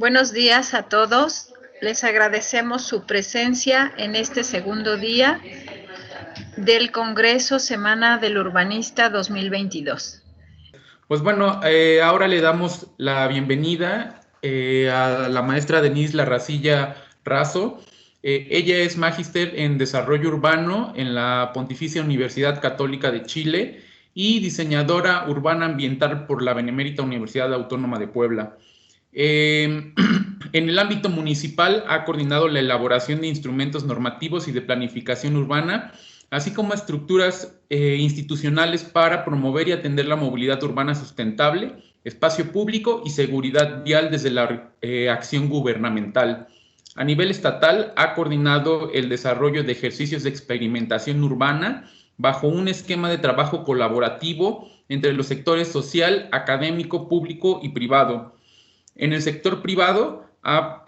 Buenos días a todos. Les agradecemos su presencia en este segundo día del Congreso Semana del Urbanista 2022. Pues bueno, ahora le damos la bienvenida a la maestra Denise Larracilla Razo. Ella es magíster en Desarrollo Urbano en la Pontificia Universidad Católica de Chile y diseñadora urbana ambiental por la Benemérita Universidad Autónoma de Puebla. En el ámbito municipal ha coordinado la elaboración de instrumentos normativos y de planificación urbana, así como estructuras institucionales para promover y atender la movilidad urbana sustentable, espacio público y seguridad vial desde la acción gubernamental. A nivel estatal ha coordinado el desarrollo de ejercicios de experimentación urbana bajo un esquema de trabajo colaborativo entre los sectores social, académico, público y privado. En el sector privado ha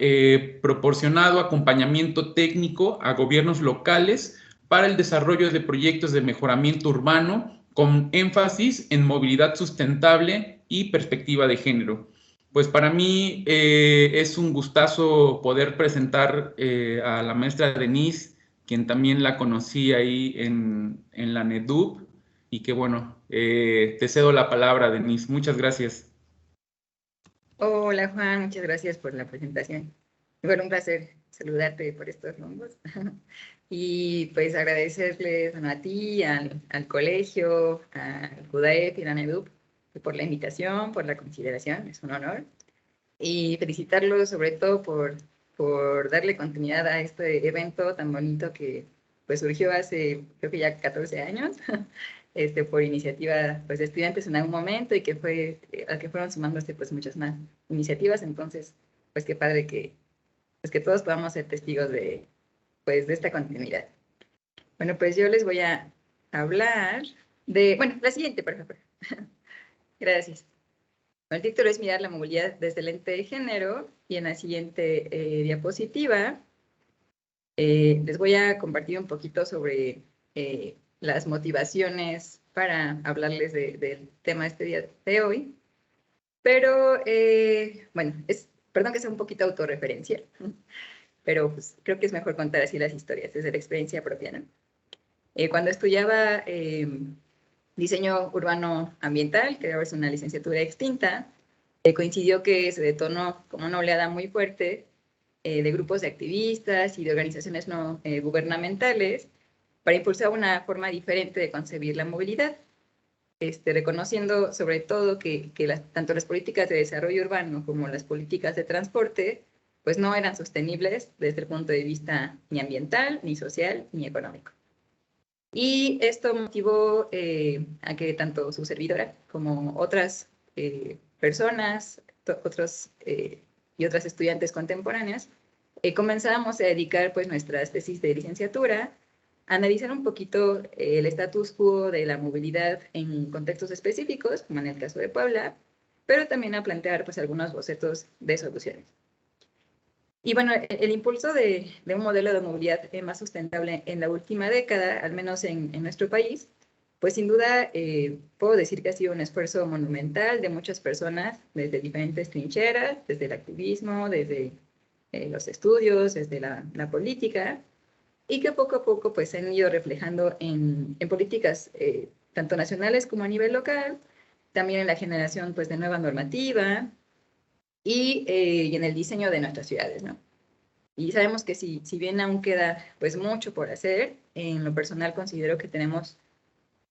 proporcionado acompañamiento técnico a gobiernos locales para el desarrollo de proyectos de mejoramiento urbano con énfasis en movilidad sustentable y perspectiva de género. Pues para mí es un gustazo poder presentar a la maestra Denise, quien también la conocí ahí en la NEDUB, y que bueno, te cedo la palabra, Denise. Muchas gracias. Hola Juan, muchas gracias por la presentación. Bueno, un placer saludarte por estos rumbos. Y pues agradecerles a ti, al colegio, al CUDAEF y a la NEDUP por la invitación, por la consideración, es un honor. Y felicitarlos sobre todo por darle continuidad a este evento tan bonito que pues surgió hace creo que ya 14 años. Por iniciativa pues, de estudiantes en algún momento y que fue al que fueron sumándose pues, muchas más iniciativas. Entonces, pues qué padre que todos podamos ser testigos de esta continuidad. Bueno, pues yo les voy a hablar de, bueno, la siguiente, por favor. Gracias. El título es Mirar la movilidad desde el lente de género y en la siguiente diapositiva les voy a compartir un poquito sobre las motivaciones para hablarles del tema de este día de hoy. Pero, bueno, perdón que sea un poquito autorreferencial, pero pues, creo que es mejor contar así las historias desde la experiencia propia, ¿no? Cuando estudiaba diseño urbano ambiental, que ahora es una licenciatura extinta, coincidió que se detonó como una oleada muy fuerte de grupos de activistas y de organizaciones no gubernamentales para impulsar una forma diferente de concebir la movilidad, reconociendo sobre todo que tanto las políticas de desarrollo urbano como las políticas de transporte pues no eran sostenibles desde el punto de vista ni ambiental, ni social, ni económico. Y esto motivó a que tanto su servidora como otras personas, y otras estudiantes contemporáneas, comenzamos a dedicar pues nuestras tesis de licenciatura a analizar un poquito el status quo de la movilidad en contextos específicos, como en el caso de Puebla, pero también a plantear pues algunos bocetos de soluciones. Y bueno, el impulso de un modelo de movilidad más sustentable en la última década, al menos en nuestro país, pues sin duda puedo decir que ha sido un esfuerzo monumental de muchas personas desde diferentes trincheras, desde el activismo, desde los estudios, desde la política, y que poco a poco pues se han ido reflejando en políticas tanto nacionales como a nivel local, también en la generación pues de nueva normativa y en el diseño de nuestras ciudades, ¿no? Y sabemos que si bien aún queda pues mucho por hacer, en lo personal considero que tenemos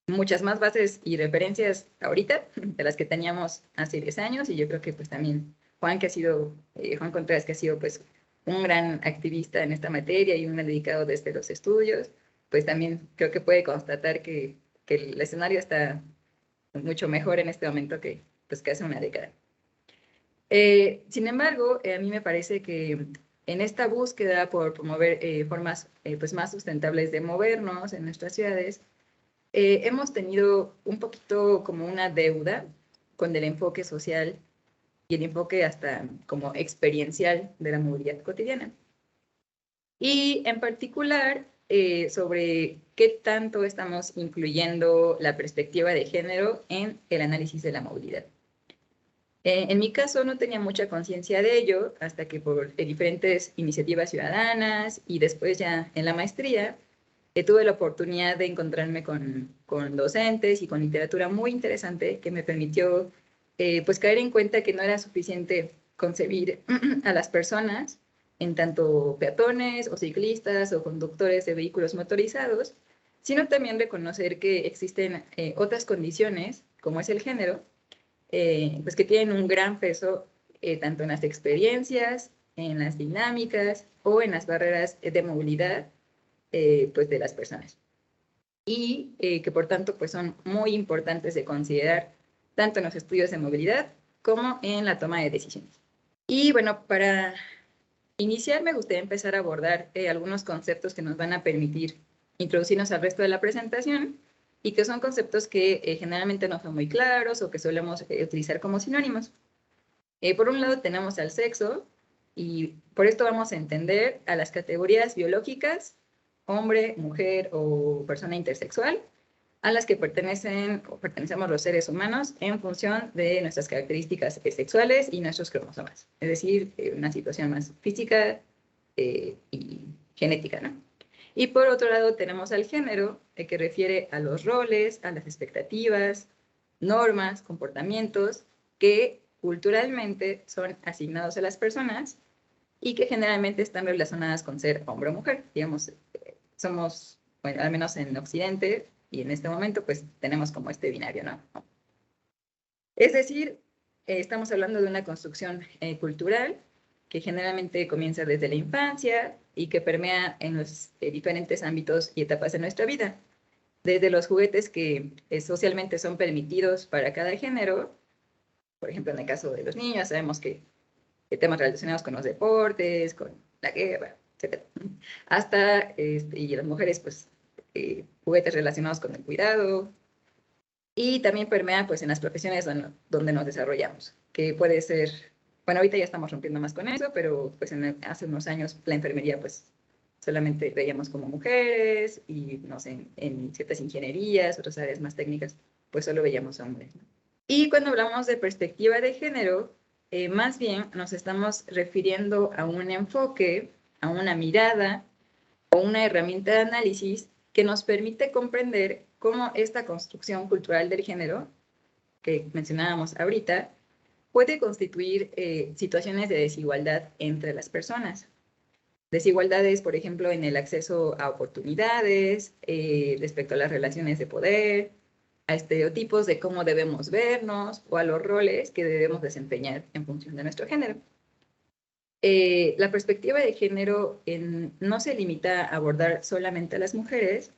muchas más bases y referencias ahorita de las que teníamos hace 10 años, y yo creo que pues también Juan Contreras, que ha sido pues un gran activista en esta materia y un dedicado desde los estudios, pues también creo que puede constatar que el escenario está mucho mejor en este momento que hace una década. Sin embargo, a mí me parece que en esta búsqueda por promover formas pues más sustentables de movernos en nuestras ciudades, hemos tenido un poquito como una deuda con el enfoque social y el enfoque hasta como experiencial de la movilidad cotidiana. Y en particular sobre qué tanto estamos incluyendo la perspectiva de género en el análisis de la movilidad. En mi caso no tenía mucha conciencia de ello hasta que por diferentes iniciativas ciudadanas y después ya en la maestría tuve la oportunidad de encontrarme con docentes y con literatura muy interesante que me permitió pues caer en cuenta que no era suficiente concebir a las personas en tanto peatones o ciclistas o conductores de vehículos motorizados, sino también reconocer que existen otras condiciones, como es el género, pues que tienen un gran peso tanto en las experiencias, en las dinámicas o en las barreras de movilidad pues de las personas. Y que por tanto pues son muy importantes de considerar tanto en los estudios de movilidad como en la toma de decisiones. Y bueno, para iniciar me gustaría empezar a abordar algunos conceptos que nos van a permitir introducirnos al resto de la presentación y que son conceptos que generalmente no son muy claros o que solemos utilizar como sinónimos. Por un lado tenemos al sexo y por esto vamos a entender a las categorías biológicas, hombre, mujer o persona intersexual, a las que pertenecemos los seres humanos en función de nuestras características sexuales y nuestros cromosomas. Es decir, una situación más física y genética, ¿no? Y por otro lado tenemos al género, que refiere a los roles, a las expectativas, normas, comportamientos que culturalmente son asignados a las personas y que generalmente están relacionadas con ser hombre o mujer. Digamos, somos, bueno, al menos en Occidente y en este momento, pues tenemos como este binario, ¿no? Es decir, estamos hablando de una construcción cultural que generalmente comienza desde la infancia y que permea en los diferentes ámbitos y etapas de nuestra vida. Desde los juguetes que socialmente son permitidos para cada género, por ejemplo, en el caso de los niños, sabemos que temas relacionados con los deportes, con la guerra, etc. Hasta, y las mujeres, pues, juguetes relacionados con el cuidado, y también permea, pues, en las profesiones donde nos desarrollamos, que puede ser, bueno, ahorita ya estamos rompiendo más con eso, pero pues hace unos años la enfermería, pues, solamente veíamos como mujeres, y no sé, en ciertas ingenierías, otras áreas más técnicas, pues solo veíamos hombres, ¿no? Y cuando hablamos de perspectiva de género, más bien nos estamos refiriendo a un enfoque, a una mirada o una herramienta de análisis que nos permite comprender cómo esta construcción cultural del género, que mencionábamos ahorita, puede constituir situaciones de desigualdad entre las personas. Desigualdades, por ejemplo, en el acceso a oportunidades, respecto a las relaciones de poder, a estereotipos de cómo debemos vernos o a los roles que debemos desempeñar en función de nuestro género. La perspectiva de género no se limita a abordar solamente a las mujeres,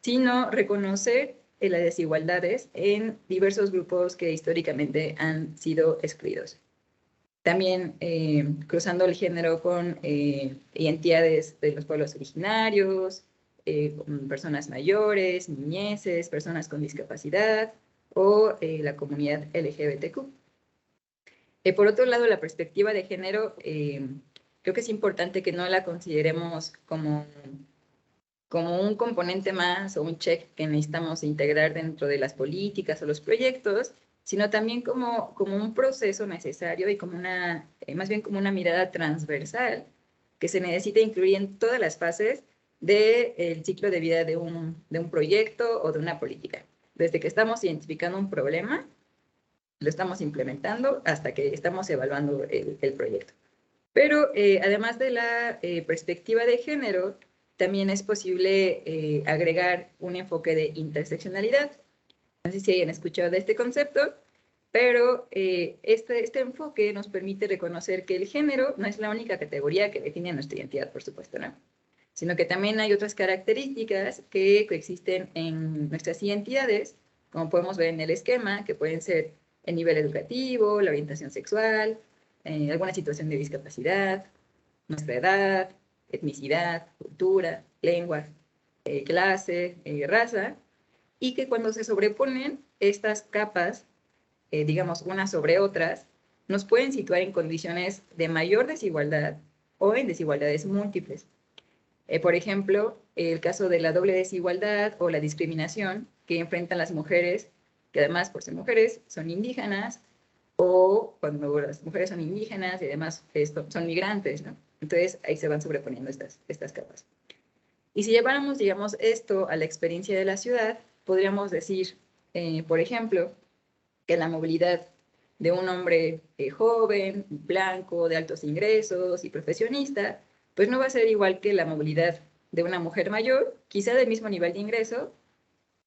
sino reconocer las desigualdades en diversos grupos que históricamente han sido excluidos. También cruzando el género con identidades de los pueblos originarios, personas mayores, niñeces, personas con discapacidad o la comunidad LGBTQ. Por otro lado, la perspectiva de género, creo que es importante que no la consideremos como un componente más o un check que necesitamos integrar dentro de las políticas o los proyectos, sino también como un proceso necesario y como más bien como una mirada transversal que se necesita incluir en todas las fases del ciclo de vida de un proyecto o de una política. Desde que estamos identificando un problema, lo estamos implementando hasta que estamos evaluando el proyecto. Pero además de la perspectiva de género, también es posible agregar un enfoque de interseccionalidad. No sé si hayan escuchado de este concepto, pero este enfoque nos permite reconocer que el género no es la única categoría que define nuestra identidad, por supuesto, ¿no? Sino que también hay otras características que coexisten en nuestras identidades, como podemos ver en el esquema, que pueden ser el nivel educativo, la orientación sexual, alguna situación de discapacidad, nuestra edad, etnicidad, cultura, lengua, clase, raza, y que cuando se sobreponen estas capas, digamos, unas sobre otras, nos pueden situar en condiciones de mayor desigualdad o en desigualdades múltiples. Por ejemplo, el caso de la doble desigualdad o la discriminación que enfrentan las mujeres, que además por ser mujeres son indígenas, o cuando las mujeres son indígenas y además son migrantes, ¿no? Entonces ahí se van sobreponiendo estas capas. Y si lleváramos, digamos, esto a la experiencia de la ciudad, podríamos decir, por ejemplo, que la movilidad de un hombre joven, blanco, de altos ingresos y profesionista, pues no va a ser igual que la movilidad de una mujer mayor, quizá del mismo nivel de ingreso,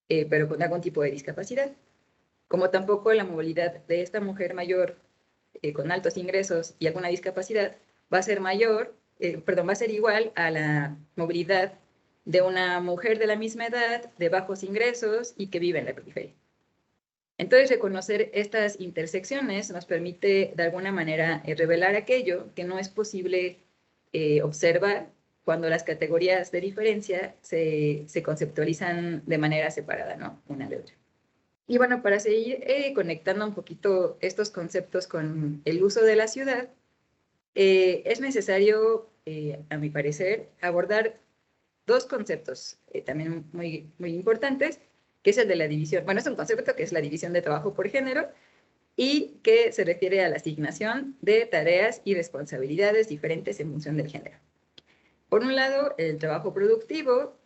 pero con algún tipo de discapacidad. Como tampoco la movilidad de esta mujer mayor con altos ingresos y alguna discapacidad va a ser va a ser igual a la movilidad de una mujer de la misma edad, de bajos ingresos y que vive en la periferia. Entonces, reconocer estas intersecciones nos permite, de alguna manera, revelar aquello que no es posible observar cuando las categorías de diferencia se conceptualizan de manera separada, ¿no? Una de otra. Y bueno, para seguir conectando un poquito estos conceptos con el uso de la ciudad, es necesario, a mi parecer, abordar dos conceptos también muy importantes, que es el de la división. Bueno, es un concepto que es la división de trabajo por género y que se refiere a la asignación de tareas y responsabilidades diferentes en función del género. Por un lado, el trabajo productivo,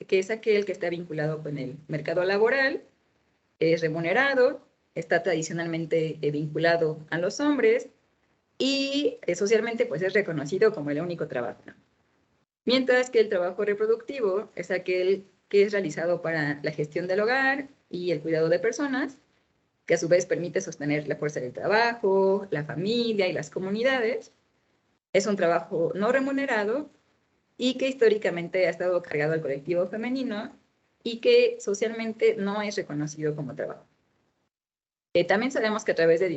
que es aquel que está vinculado con el mercado laboral, es remunerado, está tradicionalmente vinculado a los hombres y socialmente pues es reconocido como el único trabajo, ¿no? Mientras que el trabajo reproductivo es aquel que es realizado para la gestión del hogar y el cuidado de personas, que a su vez permite sostener la fuerza del trabajo, la familia y las comunidades. Es un trabajo no remunerado y que históricamente ha estado cargado al colectivo femenino y que socialmente no es reconocido como trabajo. También sabemos que a través de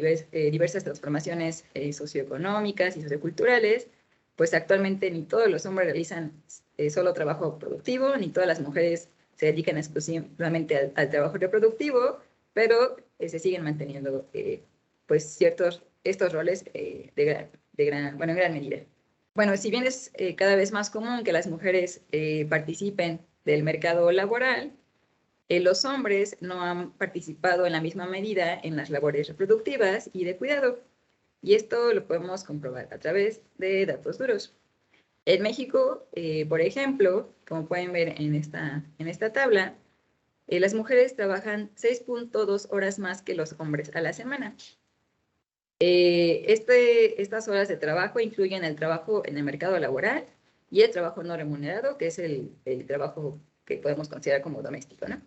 diversas transformaciones socioeconómicas y socioculturales, pues actualmente ni todos los hombres realizan solo trabajo productivo, ni todas las mujeres se dedican exclusivamente al trabajo reproductivo, pero se siguen manteniendo pues estos roles en gran medida. Bueno, si bien es cada vez más común que las mujeres participen del mercado laboral, los hombres no han participado en la misma medida en las labores reproductivas y de cuidado. Y esto lo podemos comprobar a través de datos duros. En México, por ejemplo, como pueden ver en esta tabla, las mujeres trabajan 6.2 horas más que los hombres a la semana. Estas horas de trabajo incluyen el trabajo en el mercado laboral y el trabajo no remunerado, que es el trabajo que podemos considerar como doméstico, ¿no?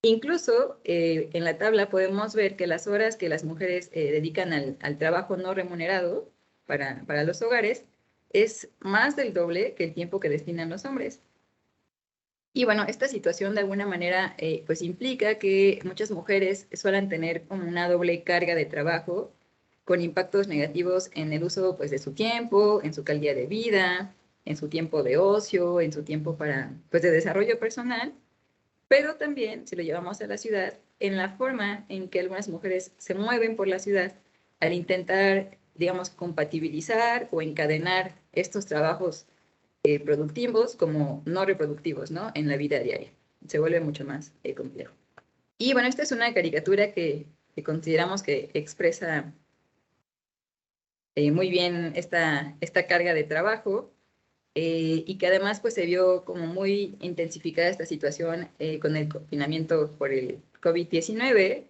Incluso en la tabla podemos ver que las horas que las mujeres dedican al trabajo no remunerado para los hogares es más del doble que el tiempo que destinan los hombres. Y bueno, esta situación de alguna manera pues implica que muchas mujeres suelen tener como una doble carga de trabajo con impactos negativos en el uso pues de su tiempo, en su calidad de vida, en su tiempo de ocio, en su tiempo pues de desarrollo personal, pero también, si lo llevamos a la ciudad, en la forma en que algunas mujeres se mueven por la ciudad al intentar, digamos, compatibilizar o encadenar estos trabajos productivos como no reproductivos, ¿no? En la vida diaria. Se vuelve mucho más complejo. Y bueno, esta es una caricatura que consideramos que expresa muy bien esta carga de trabajo. Y que además pues se vio como muy intensificada esta situación con el confinamiento por el COVID-19,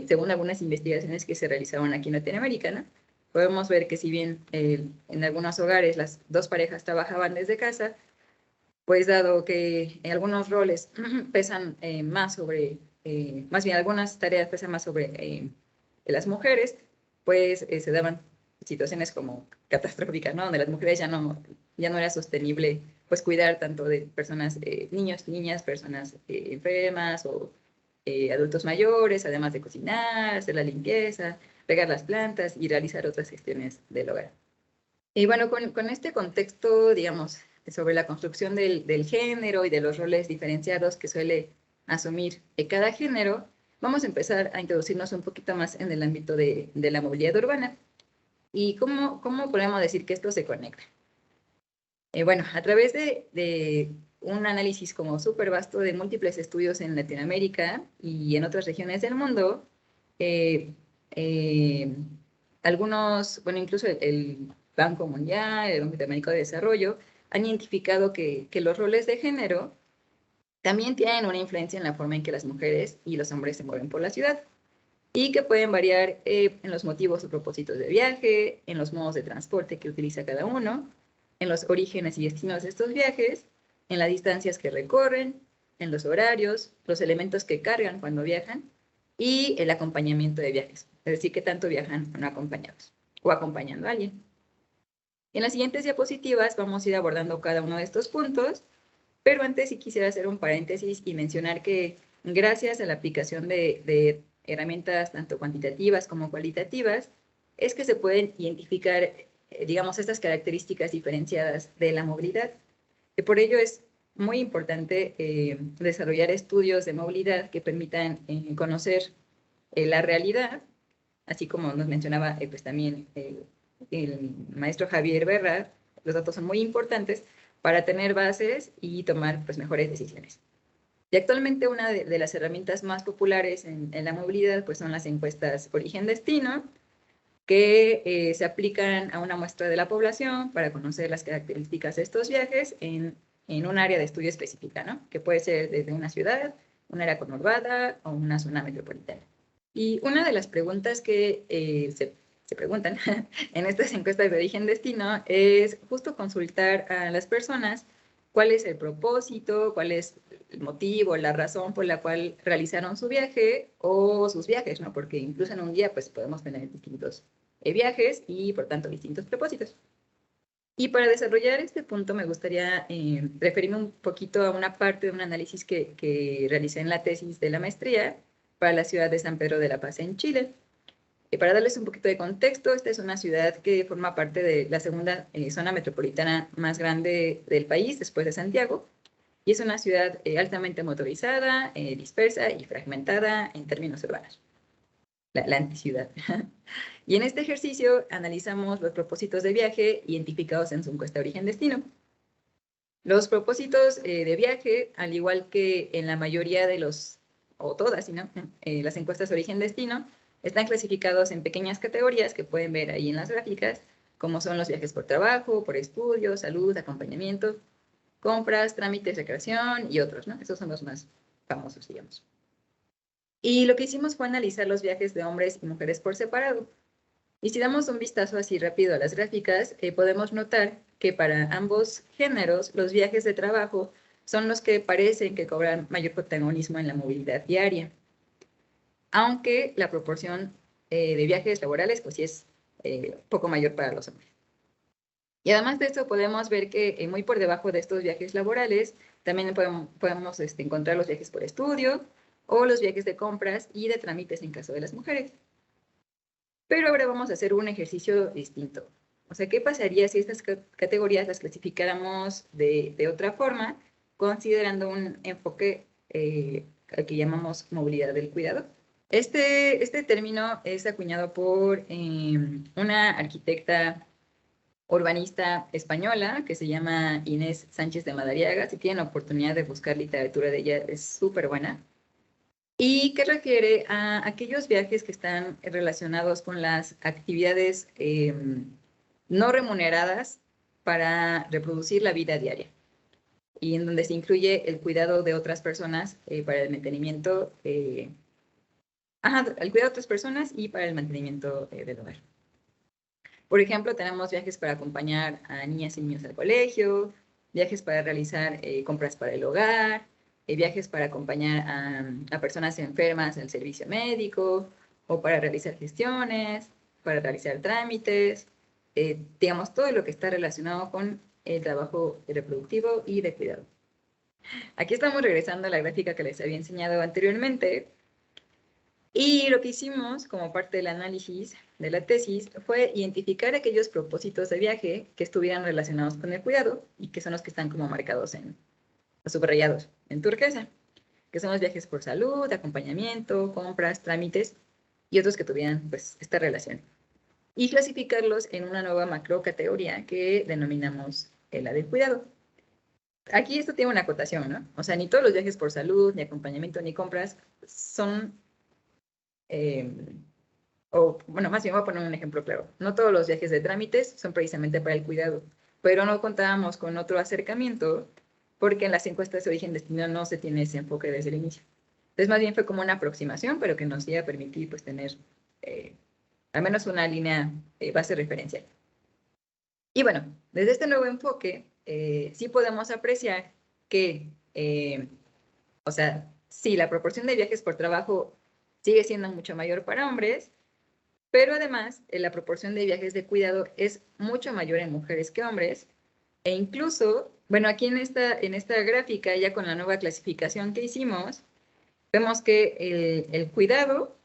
según algunas investigaciones que se realizaron aquí en Latinoamérica, ¿no? Podemos ver que si bien en algunos hogares las dos parejas trabajaban desde casa, pues dado que algunos roles pesan más sobre, más bien algunas tareas pesan más sobre las mujeres, pues se daban situaciones como catastróficas, ¿no? Donde las mujeres ya no era sostenible pues cuidar tanto de personas, niños, niñas, personas enfermas o adultos mayores, además de cocinar, hacer la limpieza, regar las plantas y realizar otras gestiones del hogar. Y bueno, con este contexto, digamos, sobre la construcción del género y de los roles diferenciados que suele asumir cada género, vamos a empezar a introducirnos un poquito más en el ámbito de la movilidad urbana. ¿Y cómo podemos decir que esto se conecta? Bueno, a través de un análisis como súper vasto de múltiples estudios en Latinoamérica y en otras regiones del mundo, algunos, bueno, incluso el Banco Mundial, el Banco Interamericano de Desarrollo, han identificado que los roles de género también tienen una influencia en la forma en que las mujeres y los hombres se mueven por la ciudad y que pueden variar en los motivos o propósitos de viaje, en los modos de transporte que utiliza cada uno, en los orígenes y destinos de estos viajes, en las distancias que recorren, en los horarios, los elementos que cargan cuando viajan y el acompañamiento de viajes, es decir, que tanto viajan no acompañados o acompañando a alguien. En las siguientes diapositivas vamos a ir abordando cada uno de estos puntos, pero antes sí quisiera hacer un paréntesis y mencionar que gracias a la aplicación de herramientas tanto cuantitativas como cualitativas, es que se pueden identificar, digamos, estas características diferenciadas de la movilidad. Y por ello es muy importante desarrollar estudios de movilidad que permitan conocer la realidad, así como nos mencionaba pues también el maestro Javier Berra. Los datos son muy importantes para tener bases y tomar pues, mejores decisiones. Y actualmente una de las herramientas más populares en la movilidad pues, son las encuestas origen-destino, que se aplican a una muestra de la población para conocer las características de estos viajes en un área de estudio específica, ¿no? Que puede ser desde una ciudad, un área conurbada o una zona metropolitana. Y una de las preguntas que se preguntan en estas encuestas de origen-destino es justo consultar a las personas cuál es el propósito, cuál es el motivo, la razón por la cual realizaron su viaje o sus viajes, ¿no? Porque incluso en un día pues podemos tener distintos viajes y por tanto distintos propósitos. Y para desarrollar este punto me gustaría referirme un poquito a una parte de un análisis que realicé en la tesis de la maestría para la ciudad de San Pedro de la Paz en Chile. Para darles un poquito de contexto, esta es una ciudad que forma parte de la segunda zona metropolitana más grande del país, después de Santiago, y es una ciudad altamente motorizada, dispersa y fragmentada en términos urbanos, la anticiudad. Y en este ejercicio analizamos los propósitos de viaje identificados en su encuesta origen-destino. Los propósitos de viaje, al igual que en la mayoría de los, o todas, ¿no? Las encuestas origen-destino, están clasificados en pequeñas categorías que pueden ver ahí en las gráficas, como son los viajes por trabajo, por estudio, salud, acompañamiento, compras, trámites, recreación y otros, ¿no? Esos son los más famosos, digamos. Y lo que hicimos fue analizar los viajes de hombres y mujeres por separado. Y si damos un vistazo así rápido a las gráficas, podemos notar que para ambos géneros los viajes de trabajo son los que parecen que cobran mayor protagonismo en la movilidad diaria, aunque la proporción de viajes laborales pues sí es poco mayor para los hombres. Y además de esto podemos ver que muy por debajo de estos viajes laborales también podemos encontrar los viajes por estudio o los viajes de compras y de trámites en caso de las mujeres. Pero ahora vamos a hacer un ejercicio distinto. O sea, ¿qué pasaría si estas categorías las clasificáramos de otra forma, considerando un enfoque al que llamamos movilidad del cuidado? Este término es acuñado por una arquitecta urbanista española que se llama Inés Sánchez de Madariaga. Si tienen la oportunidad de buscar literatura de ella, es súper buena. Y que refiere a aquellos viajes que están relacionados con las actividades no remuneradas para reproducir la vida diaria, y en donde se incluye el cuidado de otras personas para el mantenimiento, el cuidado de otras personas y para el mantenimiento del hogar. Por ejemplo, tenemos viajes para acompañar a niñas y niños al colegio, viajes para realizar compras para el hogar, viajes para acompañar a personas enfermas al servicio médico, o para realizar gestiones, para realizar trámites, digamos, todo lo que está relacionado con el trabajo reproductivo y de cuidado. Aquí estamos regresando a la gráfica que les había enseñado anteriormente, y lo que hicimos como parte del análisis de la tesis fue identificar aquellos propósitos de viaje que estuvieran relacionados con el cuidado y que son los que están como marcados o subrayados en turquesa, que son los viajes por salud, acompañamiento, compras, trámites y otros que tuvieran pues esta relación. Y clasificarlos en una nueva macrocategoría que denominamos la del cuidado. Aquí esto tiene una acotación, ¿no? O sea, ni todos los viajes por salud, ni acompañamiento, ni compras son o bueno, más bien voy a poner un ejemplo claro. No todos los viajes de trámites son precisamente para el cuidado, pero no contábamos con otro acercamiento porque en las encuestas de origen-destino no se tiene ese enfoque desde el inicio. Entonces, más bien fue como una aproximación, pero que nos iba a permitir pues tener al menos una línea base referencial. Y bueno, desde este nuevo enfoque, sí podemos apreciar que, o sea, sí, la proporción de viajes por trabajo sigue siendo mucho mayor para hombres, pero además la proporción de viajes de cuidado es mucho mayor en mujeres que hombres, e incluso, bueno, aquí en esta gráfica, ya con la nueva clasificación que hicimos, vemos que el cuidado,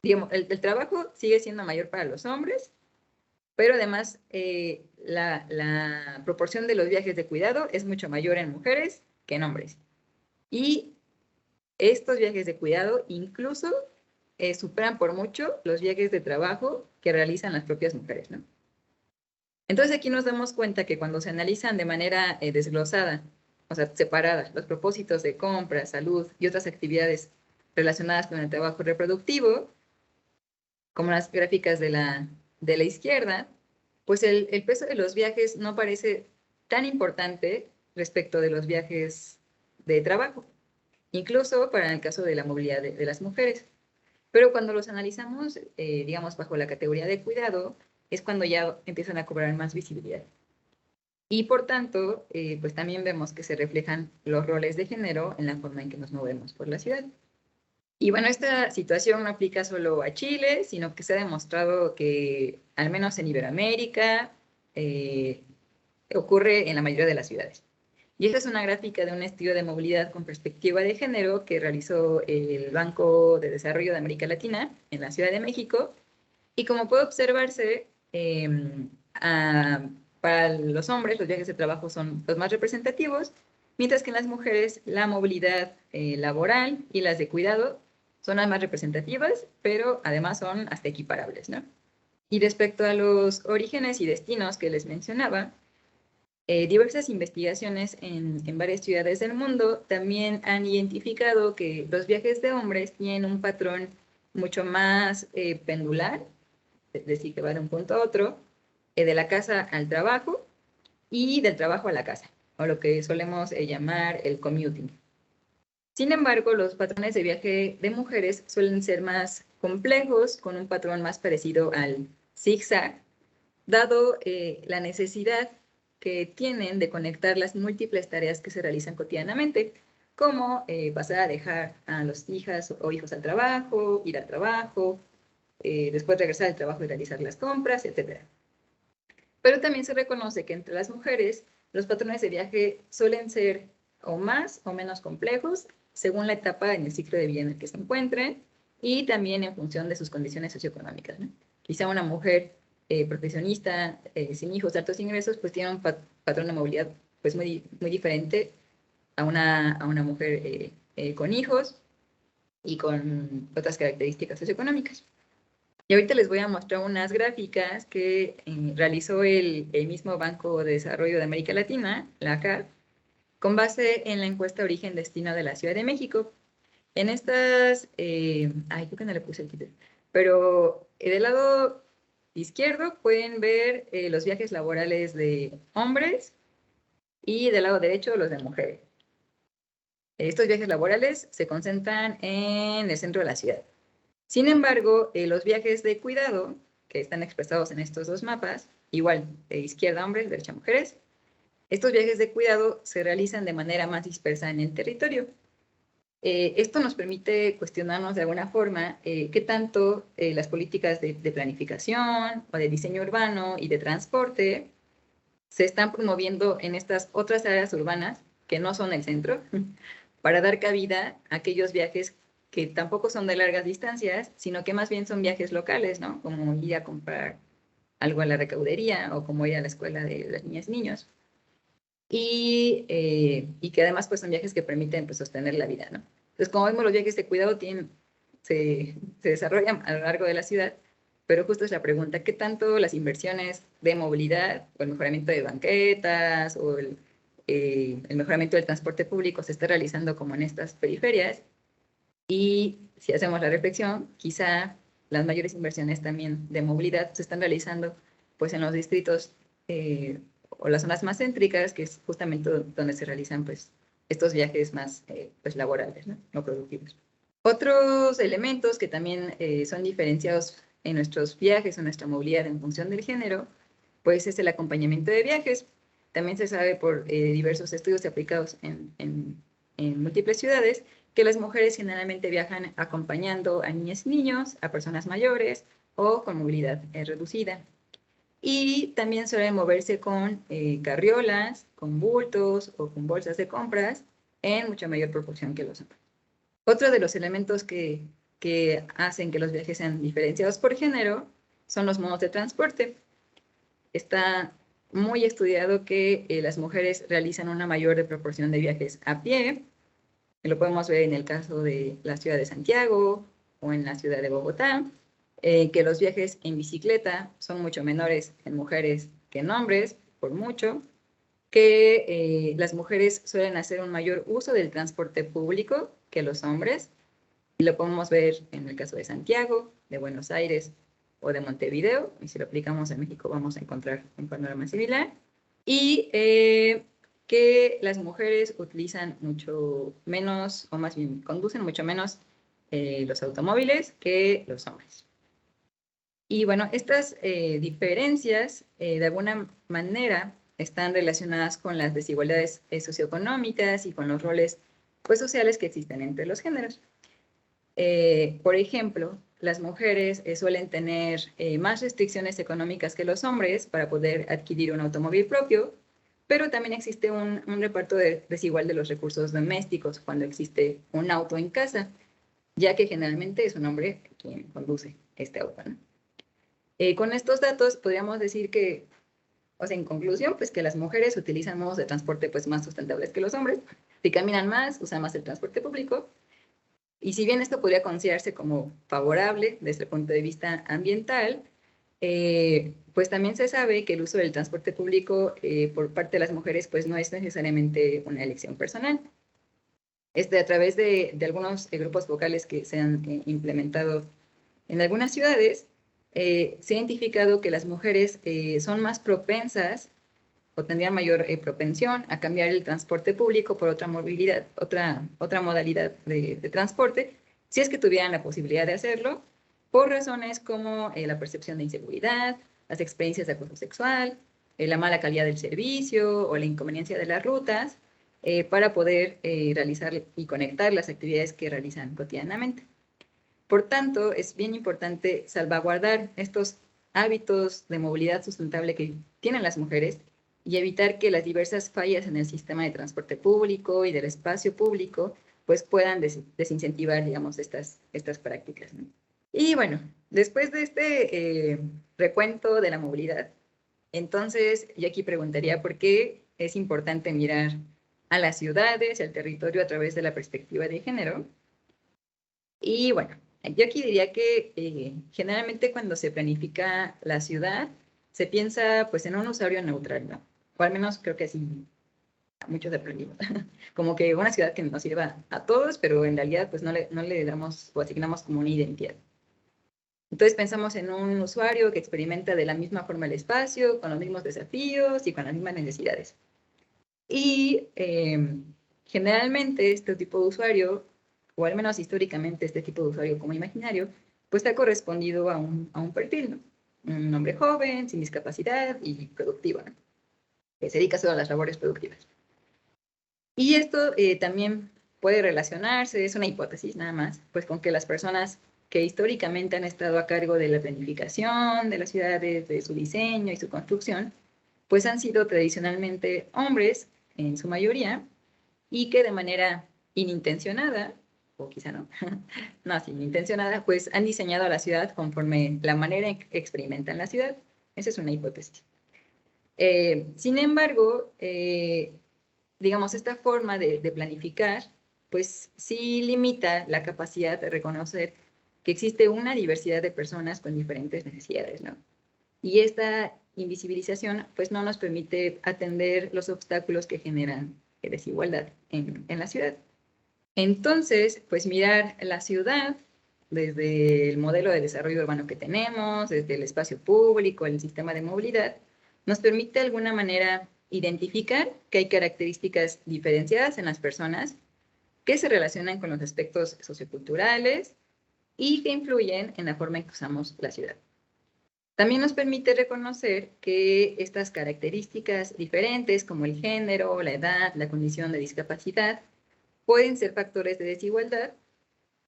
digamos, el trabajo sigue siendo mayor para los hombres, pero además la proporción de los viajes de cuidado es mucho mayor en mujeres que en hombres. Y estos viajes de cuidado incluso superan por mucho los viajes de trabajo que realizan las propias mujeres, ¿no? Entonces aquí nos damos cuenta que cuando se analizan de manera desglosada, o sea, separada, los propósitos de compra, salud y otras actividades relacionadas con el trabajo reproductivo, como las gráficas de la izquierda, pues el peso de los viajes no parece tan importante respecto de los viajes de trabajo, incluso para el caso de la movilidad de las mujeres. Pero cuando los analizamos, digamos, bajo la categoría de cuidado, es cuando ya empiezan a cobrar más visibilidad. Y por tanto, pues también vemos que se reflejan los roles de género en la forma en que nos movemos por la ciudad. Y bueno, esta situación no aplica solo a Chile, sino que se ha demostrado que, al menos en Iberoamérica, ocurre en la mayoría de las ciudades. Y esta es una gráfica de un estudio de movilidad con perspectiva de género que realizó el Banco de Desarrollo de América Latina en la Ciudad de México. Y como puede observarse, para los hombres los viajes de trabajo son los más representativos, mientras que en las mujeres la movilidad laboral y las de cuidado son las más representativas, pero además son hasta equiparables, ¿no? Y respecto a los orígenes y destinos que les mencionaba, diversas investigaciones en varias ciudades del mundo también han identificado que los viajes de hombres tienen un patrón mucho más pendular, es decir, que va de un punto a otro, de la casa al trabajo y del trabajo a la casa, o lo que solemos llamar el commuting. Sin embargo, los patrones de viaje de mujeres suelen ser más complejos, con un patrón más parecido al zigzag, dado la necesidad que tienen de conectar las múltiples tareas que se realizan cotidianamente, como pasar a dejar a los hijas o hijos al trabajo, ir al trabajo, después regresar al trabajo y realizar las compras, etc. Pero también se reconoce que entre las mujeres los patrones de viaje suelen ser o más o menos complejos según la etapa en el ciclo de vida en el que se encuentren y también en función de sus condiciones socioeconómicas, ¿no? Quizá una mujer profesionista sin hijos de altos ingresos pues tiene un patrón de movilidad pues muy diferente a una mujer con hijos y con otras características socioeconómicas. Y ahorita les voy a mostrar unas gráficas que realizó el mismo Banco de Desarrollo de América Latina, la CAF, con base en la encuesta Origen-Destino de la Ciudad de México. En estas, creo que no le puse el título, pero del lado izquierdo pueden ver los viajes laborales de hombres y del lado derecho los de mujeres. Estos viajes laborales se concentran en el centro de la ciudad. Sin embargo, los viajes de cuidado, que están expresados en estos dos mapas, igual de izquierda hombres, derecha mujeres, estos viajes de cuidado se realizan de manera más dispersa en el territorio. Esto nos permite cuestionarnos de alguna forma qué tanto las políticas de planificación o de diseño urbano y de transporte se están promoviendo en estas otras áreas urbanas que no son el centro, para dar cabida a aquellos viajes que tampoco son de largas distancias, sino que más bien son viajes locales, ¿no? Como ir a comprar algo a la recaudería o como ir a la escuela de las niñas y niños. Y que además pues son viajes que permiten pues sostener la vida, ¿no? Entonces, como vemos, los viajes de cuidado se desarrollan a lo largo de la ciudad, pero justo es la pregunta, ¿qué tanto las inversiones de movilidad o el mejoramiento de banquetas o el mejoramiento del transporte público se está realizando como en estas periferias? Y si hacemos la reflexión, quizá las mayores inversiones también de movilidad se están realizando pues en los distritos o las zonas más céntricas, que es justamente donde se realizan pues estos viajes más pues laborales, no productivos. Otros elementos que también son diferenciados en nuestros viajes o nuestra movilidad en función del género, pues es el acompañamiento de viajes. También se sabe por diversos estudios aplicados en múltiples ciudades que las mujeres generalmente viajan acompañando a niñas y niños, a personas mayores o con movilidad reducida. Y también suelen moverse con carriolas, con bultos o con bolsas de compras en mucha mayor proporción que los hombres. Otro de los elementos que hacen que los viajes sean diferenciados por género son los modos de transporte. Está muy estudiado que las mujeres realizan una mayor proporción de viajes a pie. Lo podemos ver en el caso de la ciudad de Santiago o en la ciudad de Bogotá, que los viajes en bicicleta son mucho menores en mujeres que en hombres, por mucho, que las mujeres suelen hacer un mayor uso del transporte público que los hombres, y lo podemos ver en el caso de Santiago, de Buenos Aires o de Montevideo, y si lo aplicamos en México vamos a encontrar un panorama similar, y que las mujeres utilizan mucho menos, o más bien conducen mucho menos los automóviles que los hombres. Y bueno, estas diferencias de alguna manera están relacionadas con las desigualdades socioeconómicas y con los roles pues, sociales que existen entre los géneros. Por ejemplo, las mujeres suelen tener más restricciones económicas que los hombres para poder adquirir un automóvil propio, pero también existe un reparto desigual de los recursos domésticos cuando existe un auto en casa, ya que generalmente es un hombre quien conduce este auto, ¿no? Con estos datos podríamos decir que, o sea, en conclusión, pues que las mujeres utilizan modos de transporte pues más sustentables que los hombres, si caminan más, usan más el transporte público, y si bien esto podría considerarse como favorable desde el punto de vista ambiental, pues también se sabe que el uso del transporte público por parte de las mujeres pues no es necesariamente una elección personal. A través de algunos grupos vocales que se han implementado en algunas ciudades, se ha identificado que las mujeres son más propensas o tendrían mayor propensión a cambiar el transporte público por otra movilidad, otra modalidad de transporte, si es que tuvieran la posibilidad de hacerlo, por razones como la percepción de inseguridad, las experiencias de acoso sexual, la mala calidad del servicio o la inconveniencia de las rutas, para poder realizar y conectar las actividades que realizan cotidianamente. Por tanto, es bien importante salvaguardar estos hábitos de movilidad sustentable que tienen las mujeres y evitar que las diversas fallas en el sistema de transporte público y del espacio público pues puedan desincentivar, digamos, estas prácticas, ¿no? Y bueno, después de este recuento de la movilidad, entonces yo aquí preguntaría por qué es importante mirar a las ciudades y al territorio a través de la perspectiva de género. Y bueno, yo aquí diría que generalmente cuando se planifica la ciudad, se piensa pues en un usuario neutral, ¿no? O al menos creo que así muchos aprendimos. Como que una ciudad que nos sirva a todos, pero en realidad pues no le damos o asignamos como una identidad. Entonces pensamos en un usuario que experimenta de la misma forma el espacio, con los mismos desafíos y con las mismas necesidades. Y generalmente este tipo de usuario, o al menos históricamente este tipo de usuario como imaginario, pues está correspondido a un perfil, ¿no? Un hombre joven, sin discapacidad y productivo, ¿no? Que se dedica solo a las labores productivas. Y esto también puede relacionarse, es una hipótesis nada más, pues con que las personas que históricamente han estado a cargo de la planificación de las ciudades, de su diseño y su construcción, pues han sido tradicionalmente hombres, en su mayoría, y que de manera inintencionada, o quizá no, no, sí, inintencionada, pues han diseñado la ciudad conforme la manera en que experimentan la ciudad. Esa es una hipótesis. Sin embargo, digamos, esta forma de planificar, pues sí limita la capacidad de reconocer que existe una diversidad de personas con diferentes necesidades, ¿no? Y esta invisibilización, pues no nos permite atender los obstáculos que generan desigualdad en la ciudad. Entonces, pues mirar la ciudad desde el modelo de desarrollo urbano que tenemos, desde el espacio público, el sistema de movilidad, nos permite de alguna manera identificar que hay características diferenciadas en las personas que se relacionan con los aspectos socioculturales y que influyen en la forma en que usamos la ciudad. También nos permite reconocer que estas características diferentes, como el género, la edad, la condición de discapacidad, pueden ser factores de desigualdad,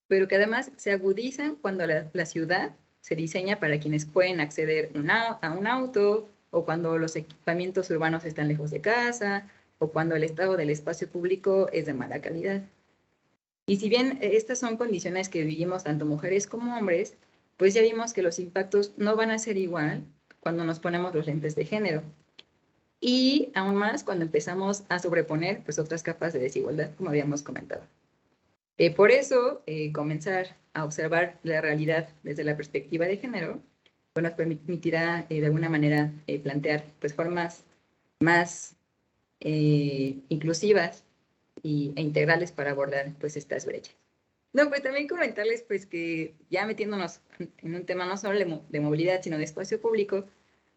pero que además se agudizan cuando la ciudad se diseña para quienes pueden acceder a un auto, o cuando los equipamientos urbanos están lejos de casa, o cuando el estado del espacio público es de mala calidad. Y si bien estas son condiciones que vivimos tanto mujeres como hombres, pues ya vimos que los impactos no van a ser igual cuando nos ponemos los lentes de género. Y aún más cuando empezamos a sobreponer pues otras capas de desigualdad, como habíamos comentado. Por eso, comenzar a observar la realidad desde la perspectiva de género, pues nos permitirá de alguna manera plantear pues formas más inclusivas e integrales para abordar pues estas brechas. No, pues también comentarles pues que ya metiéndonos en un tema no solo de movilidad, sino de espacio público,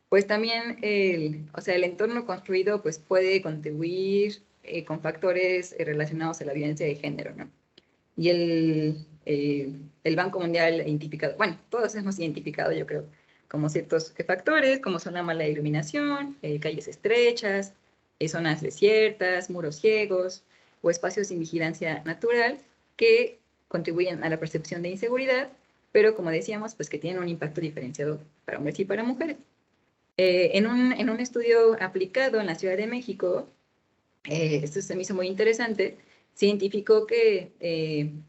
pues también el entorno construido pues puede contribuir con factores relacionados a la violencia de género, ¿no? Y el Banco Mundial ha identificado, bueno, todos hemos identificado, yo creo, como ciertos factores, como son la mala iluminación, calles estrechas, zonas desiertas, muros ciegos o espacios sin vigilancia natural que contribuyen a la percepción de inseguridad, pero como decíamos, pues que tienen un impacto diferenciado para hombres y para mujeres. En un estudio aplicado en la Ciudad de México, esto se me hizo muy interesante, se identificó que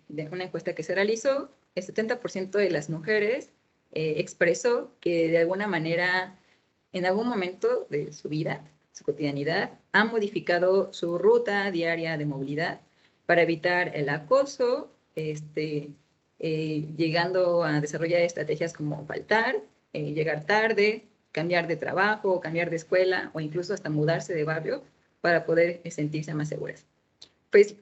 de una encuesta que se realizó, el 70% de las mujeres expresó que de alguna manera, en algún momento de su vida, su cotidianidad, ha modificado su ruta diaria de movilidad para evitar el acoso, llegando a desarrollar estrategias como faltar, llegar tarde, cambiar de trabajo, cambiar de escuela o incluso hasta mudarse de barrio para poder sentirse más seguras. Pues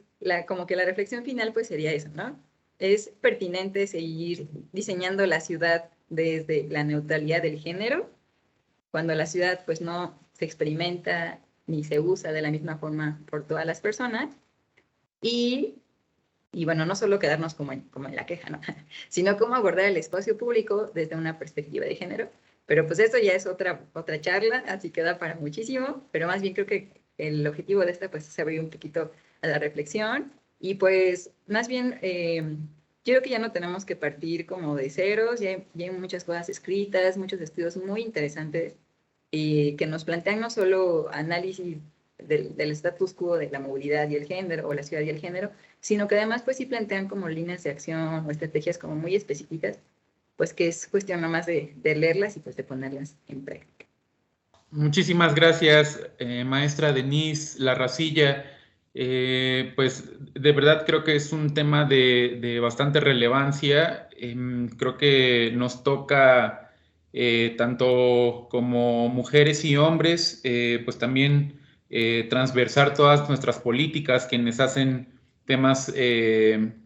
como que la reflexión final pues sería eso, ¿no? Es pertinente seguir diseñando la ciudad desde la neutralidad del género, cuando la ciudad pues no se experimenta ni se usa de la misma forma por todas las personas, y bueno, no solo quedarnos como en la queja, ¿no? Sino cómo abordar el espacio público desde una perspectiva de género. Pero pues esto ya es otra charla, así que da para muchísimo, pero más bien creo que el objetivo de esta pues es abrir un poquito a la reflexión, y pues más bien yo creo que ya no tenemos que partir como de ceros, ya hay muchas cosas escritas, muchos estudios muy interesantes que nos plantean no solo análisis del status quo de la movilidad y el género, o la ciudad y el género, sino que además pues sí plantean como líneas de acción o estrategias como muy específicas, pues que es cuestión nomás de leerlas y pues de ponerlas en práctica. Muchísimas gracias, maestra Denise Larracilla. Pues de verdad creo que es un tema de bastante relevancia. Creo que nos toca tanto como mujeres y hombres, pues también transversar todas nuestras políticas, quienes hacen temas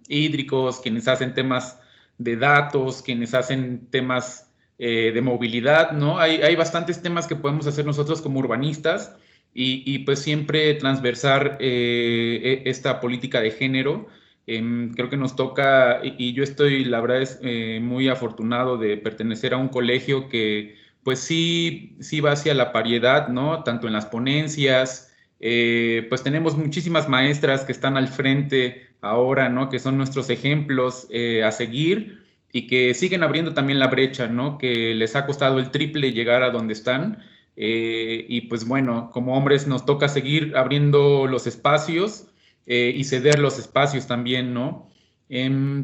hídricos, quienes hacen temas de datos, quienes hacen temas de movilidad, ¿no? Hay bastantes temas que podemos hacer nosotros como urbanistas, y pues siempre transversar esta política de género. Creo que nos toca, y yo estoy, la verdad es muy afortunado de pertenecer a un colegio que pues sí va hacia la paridad, ¿no? Tanto en las ponencias, pues tenemos muchísimas maestras que están al frente ahora, ¿no? Que son nuestros ejemplos a seguir, y que siguen abriendo también la brecha, ¿no? Que les ha costado el triple llegar a donde están. Y pues bueno, como hombres nos toca seguir abriendo los espacios y ceder los espacios también, ¿no?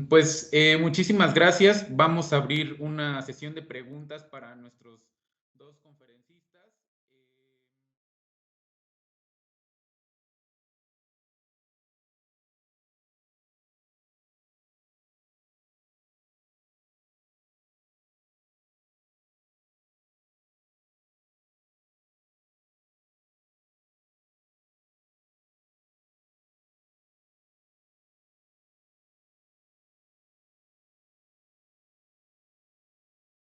Pues muchísimas gracias. Vamos a abrir una sesión de preguntas para nuestros dos conferenciantes.